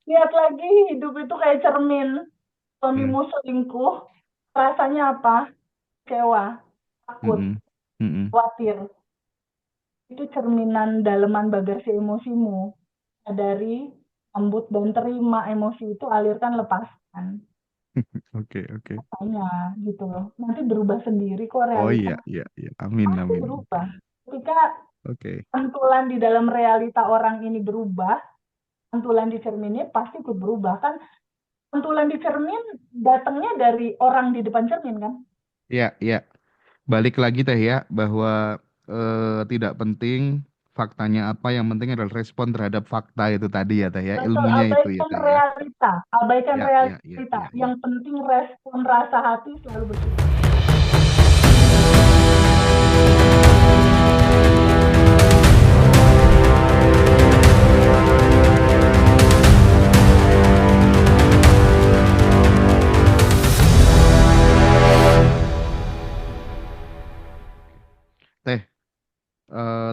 Lihat lagi, hidup itu kayak cermin. Ya. Suamimu selingkuh, rasanya apa? Kecewa, takut, Mm-mm. Mm-mm. khawatir. Itu cerminan daleman bagasi emosimu. Sadari, sambut, dan terima emosi itu, alirkan, lepaskan. Oke, oke. Makanya gitu loh. Nanti berubah sendiri kok Oh realita. iya, iya, iya. Amin, Pasti amin. berubah. Ketika Oke. pantulan di dalam realita orang ini berubah, pantulan di cerminnya pasti ikut berubah kan. Pantulan di cermin datangnya dari orang di depan cermin kan. Ya, ya. Balik lagi teh ya bahwa tidak penting faktanya apa, yang penting adalah respon terhadap fakta itu tadi ya teh ya, Betul, ilmunya itu ya abaikan teh ya. realita. Abaikan Ya, ya, ya, realita. ya, Yang ya. penting respon rasa hati selalu bersyukur. Teh,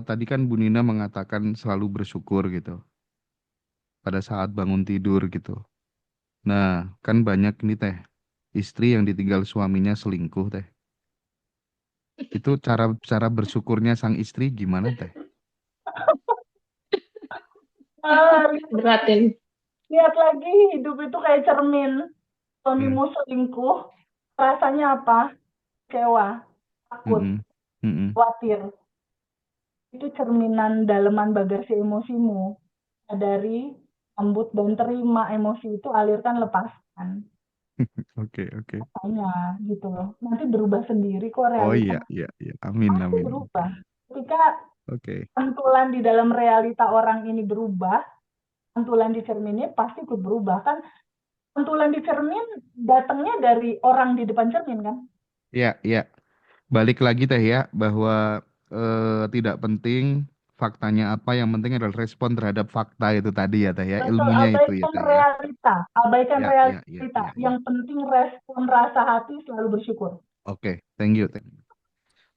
tadi kan Bu Nina mengatakan selalu bersyukur gitu pada saat bangun tidur gitu. Nah, kan banyak nih teh istri yang ditinggal suaminya selingkuh teh. Itu cara cara bersyukurnya sang istri gimana teh? Ah, Beratin. lihat lagi, hidup itu kayak cermin. Ya. Suamimu selingkuh, rasanya apa? Kecewa, takut, Mm-mm. Mm-mm. khawatir. Itu cerminan daleman bagasi emosimu. Sadari, sambut, dan terima emosi itu, alirkan, lepaskan. Oke, oke. Makanya gitu loh. Nanti berubah sendiri kok Oh realita. iya, iya, iya. Amin, Pasti amin. berubah. Ketika Oke. pantulan di dalam realita orang ini berubah, pantulan di cerminnya pasti ikut berubah kan. Pantulan di cermin datangnya dari orang di depan cermin kan. Ya, ya. Balik lagi teh ya bahwa tidak penting faktanya apa, yang penting adalah respon terhadap fakta itu tadi ya teh ya, Betul, ilmunya itu ya abaikan teh ya. realita. Abaikan Ya, ya, ya, realita. ya, ya. Yang penting respon rasa hati selalu bersyukur. Oke, thank you. Thank you.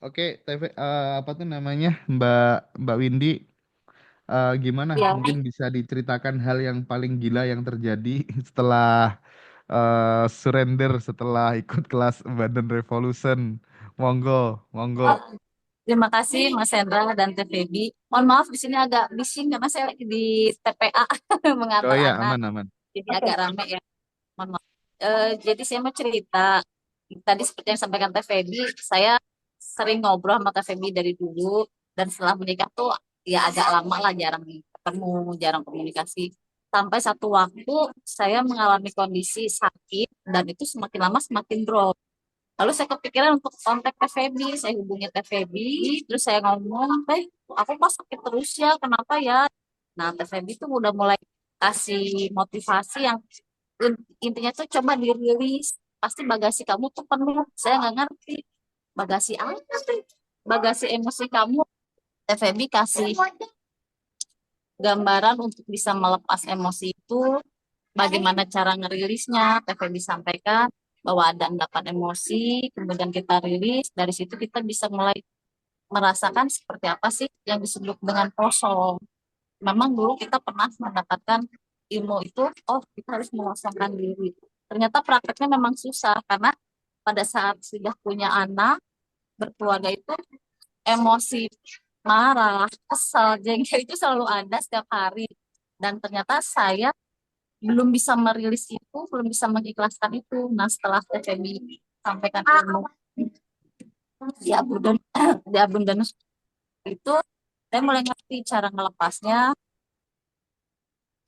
Oke, TV, apa tuh namanya, Mbak Mbak Windy, gimana? Ya, Mungkin bisa diceritakan hal yang paling gila yang terjadi setelah surrender, setelah ikut kelas Badan Revolution. Monggo, monggo. terima kasih Mas Hendra dan TVB. Mohon maaf di sini agak bising karena saya lagi di TPA Oh mengantar ya, anak, aman, aman. jadi agak Oke. rame ya. Mohon maaf. Jadi saya mau cerita. Tadi seperti yang sampaikan TVB, saya sering ngobrol sama TVB dari dulu dan setelah menikah tuh ya agak lama lah jarang ketemu, jarang komunikasi. Sampai satu waktu saya mengalami kondisi sakit dan itu semakin lama semakin drop. Lalu saya kepikiran untuk kontak Teh Feby, saya hubungi Teh Feby, terus saya ngomong, Teh, aku kok sakit terus ya, kenapa ya? Nah, Teh Feby tuh udah mulai kasih motivasi yang intinya tuh coba dirilis, pasti bagasi kamu tuh penuh. Saya nggak ngerti, bagasi apa sih? Bagasi emosi kamu. Teh Feby kasih gambaran untuk bisa melepas emosi itu, bagaimana cara ngerilisnya. Teh Feby sampaikan bahwa ada endapan emosi, kemudian kita rilis, dari situ kita bisa mulai merasakan seperti apa sih yang disebut dengan kosong. Memang dulu kita pernah mendapatkan ilmu itu, oh kita harus mengosongkan diri. Ternyata prakteknya memang susah, karena pada saat sudah punya anak, berkeluarga itu emosi marah, kesal, jengkel itu selalu ada setiap hari. Dan ternyata saya belum bisa merilis itu, belum bisa mengikhlaskan itu. Nah, setelah TVB sampaikan ilmu di abundant, di abundance itu, saya mulai ngerti cara ngelepasnya,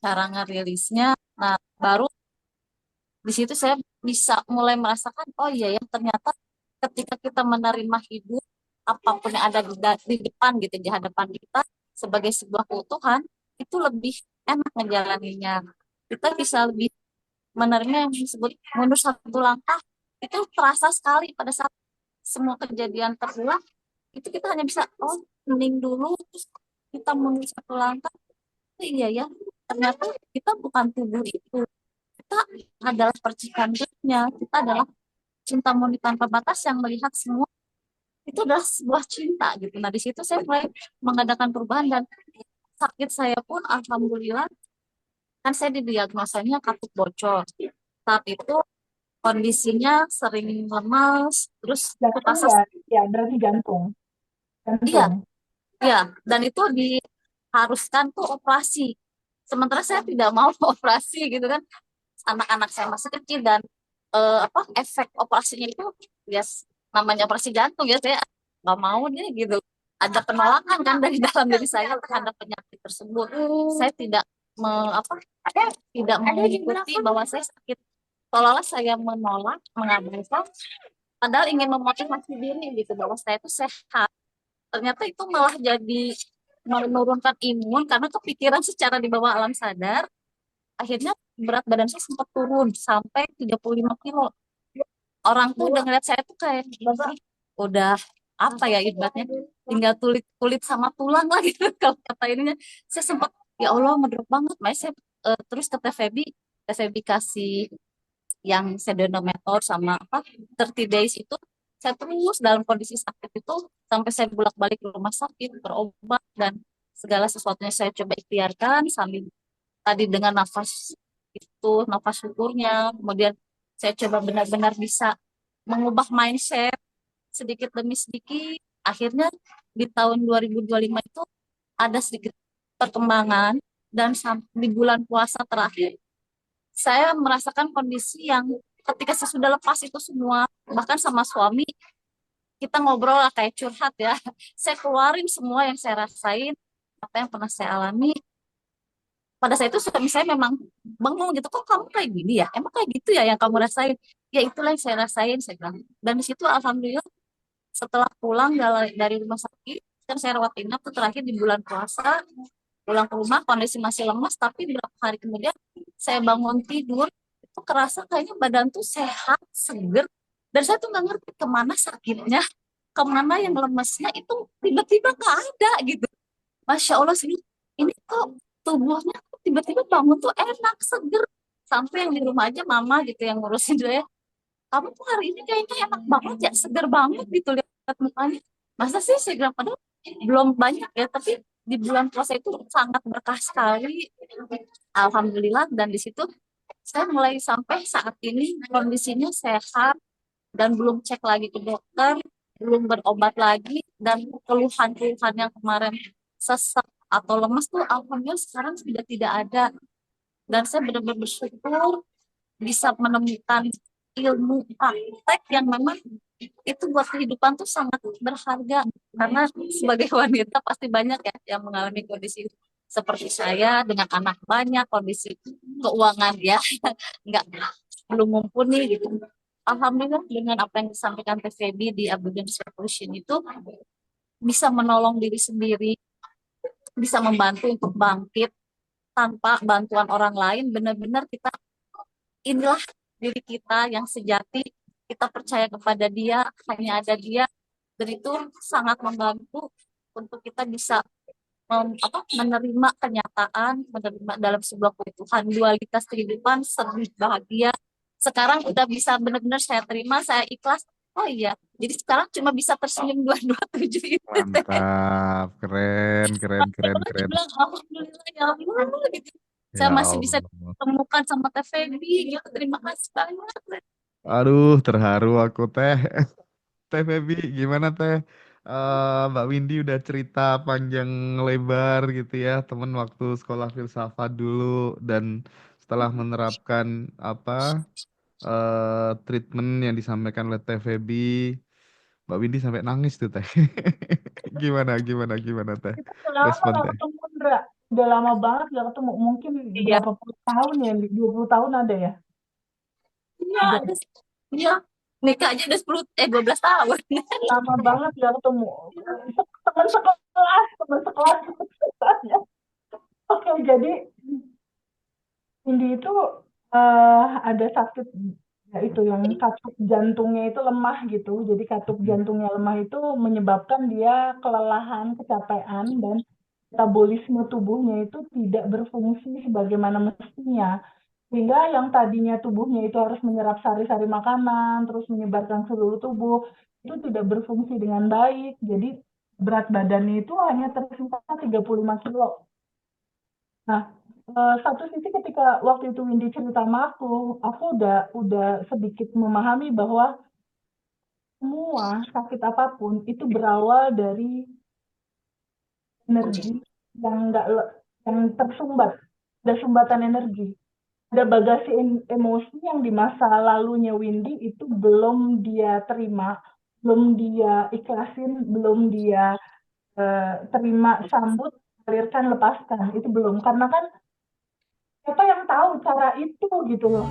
cara ngerilisnya. Nah, baru di situ saya bisa mulai merasakan, oh iya ya, ternyata ketika kita menerima hidup, apapun yang ada di depan gitu, di hadapan kita, sebagai sebuah keutuhan, itu lebih enak ngejalaninnya. Kita bisa lebih menerima yang disebut mundur satu langkah, itu terasa sekali pada saat semua kejadian terulang. Itu kita hanya bisa, oh mending dulu, terus kita mundur satu langkah. Oh, iya ya, ternyata kita bukan tubuh itu, kita adalah percikan dunia, kita adalah cinta murni tanpa batas yang melihat semua, itu adalah sebuah cinta gitu. Nah di situ saya mulai mengadakan perubahan, dan sakit saya pun alhamdulillah kan saya didiagnosanya katup bocor. Saat itu kondisinya sering lemas, terus putus Jantung asa. ya, ya berarti jantung. Iya, Jantung. iya, dan itu diharuskan tuh operasi. Sementara saya tidak mau operasi gitu kan. Anak-anak saya masih kecil dan apa efek operasinya itu ya namanya operasi jantung ya saya nggak mau deh gitu. Ada penolakan kan dari dalam diri saya terhadap penyakit tersebut. Saya tidak apa tidak mengikuti bahwa saya sakit. Seolah-olah saya menolak, mengabaikan, padahal ingin memotivasi diri gitu bahwa saya itu sehat. Ternyata itu malah jadi menurunkan imun karena kepikiran secara di bawah alam sadar. Akhirnya berat badan saya sempat turun sampai 35 kilo. Orang tuh udah ngeliat saya tuh kayak "Bapak, udah apa ya ibaratnya tinggal kulit kulit sama tulang lah gitu." Kalau kata ininya saya sempat ya Allah ngedrop banget. Makanya saya terus ke TVB kasih yang sedonometer sama apa 30 days itu saya terus dalam kondisi sakit itu sampai saya bolak-balik ke rumah sakit berobat dan segala sesuatunya saya coba ikhtiarkan sambil tadi dengan nafas itu nafas syukurnya kemudian saya coba benar-benar bisa mengubah mindset sedikit demi sedikit akhirnya di tahun 2025 itu ada sedikit perkembangan dan di bulan puasa terakhir saya merasakan kondisi yang ketika saya sudah lepas itu semua bahkan sama suami kita ngobrol lah kayak curhat ya saya keluarin semua yang saya rasain apa yang pernah saya alami pada saat itu suami saya memang bengong gitu kok kamu kayak gini ya emang kayak gitu ya yang kamu rasain ya itulah yang saya rasain saya bilang dan di situ alhamdulillah setelah pulang dari rumah sakit kan saya rawat inap tuh terakhir di bulan puasa pulang ke rumah kondisi masih lemas tapi beberapa hari kemudian saya bangun tidur itu kerasa kayaknya badan tuh sehat seger dan saya tuh nggak ngerti kemana sakitnya kemana yang lemesnya itu tiba-tiba nggak ada gitu Masya Allah sih, ini kok tubuhnya kok tiba-tiba bangun tuh enak, seger. Sampai yang di rumah aja mama gitu yang ngurusin dia. Kamu tuh hari ini kayaknya enak banget ya, seger banget gitu lihat mukanya. Masa sih saya bilang, padahal belum banyak ya, tapi di bulan puasa itu sangat berkah sekali. Alhamdulillah, dan di situ saya mulai sampai saat ini kondisinya sehat dan belum cek lagi ke dokter, belum berobat lagi, dan keluhan-keluhan yang kemarin sesak atau lemas tuh alhamdulillah sekarang sudah tidak ada. Dan saya benar-benar bersyukur bisa menemukan ilmu praktek yang memang itu buat kehidupan tuh sangat berharga. Karena sebagai wanita pasti banyak ya yang mengalami kondisi seperti saya dengan anak banyak, kondisi keuangan ya nggak belum mumpuni gitu. Alhamdulillah dengan apa yang disampaikan TVB di Abundant Revolution itu bisa menolong diri sendiri, bisa membantu untuk bangkit tanpa bantuan orang lain. Benar-benar kita inilah diri kita yang sejati, kita percaya kepada Dia, hanya ada Dia, dan itu sangat membantu untuk kita bisa menerima kenyataan, menerima dalam sebuah keutuhan dualitas kehidupan, sedih, bahagia. Sekarang udah bisa benar-benar saya terima, saya ikhlas. Oh iya, jadi sekarang cuma bisa tersenyum 227 itu. Mantap, keren, keren, Saya keren, banget keren. bilang, Alhamdulillah ya Allah, gitu. Saya Ya masih bisa Allah. temukan sama TVB, gitu. Terima kasih banyak. Aduh, terharu aku teh. Teh Febi, gimana teh? Mbak Windy udah cerita panjang lebar gitu ya, temen waktu sekolah filsafat dulu dan setelah menerapkan apa treatment yang disampaikan oleh Teh Febi, Mbak Windy sampai nangis tuh teh. Gimana teh? Kita udah lama Respon nggak teh. ketemu, Ndra. Udah lama banget nggak ketemu. Mungkin Iya, berapa puluh tahun ya? 20 tahun ada ya? iya, Udah iya. Nikah aja udah 12 tahun. lama banget nggak ketemu. Teman sekelas. Oke, jadi Indi itu ada sakit, ya itu yang katup jantungnya itu lemah gitu. Jadi katup Mm, jantungnya lemah itu menyebabkan dia kelelahan, kecapean, dan metabolisme tubuhnya itu tidak berfungsi sebagaimana mestinya. Sehingga yang tadinya tubuhnya itu harus menyerap sari-sari makanan, terus menyebarkan seluruh tubuh, itu tidak berfungsi dengan baik. Jadi berat badannya itu hanya tersisa 35 kilo. Nah, satu sisi ketika waktu itu Windy cerita sama aku udah sedikit memahami bahwa semua sakit apapun itu berawal dari energi yang nggak yang tersumbat, ada sumbatan energi, ada bagasi emosi yang di masa lalunya Windy itu belum dia terima, belum dia ikhlasin, belum dia terima, sambut, alirkan, lepaskan, itu belum, karena kan siapa yang tahu cara itu gitu loh.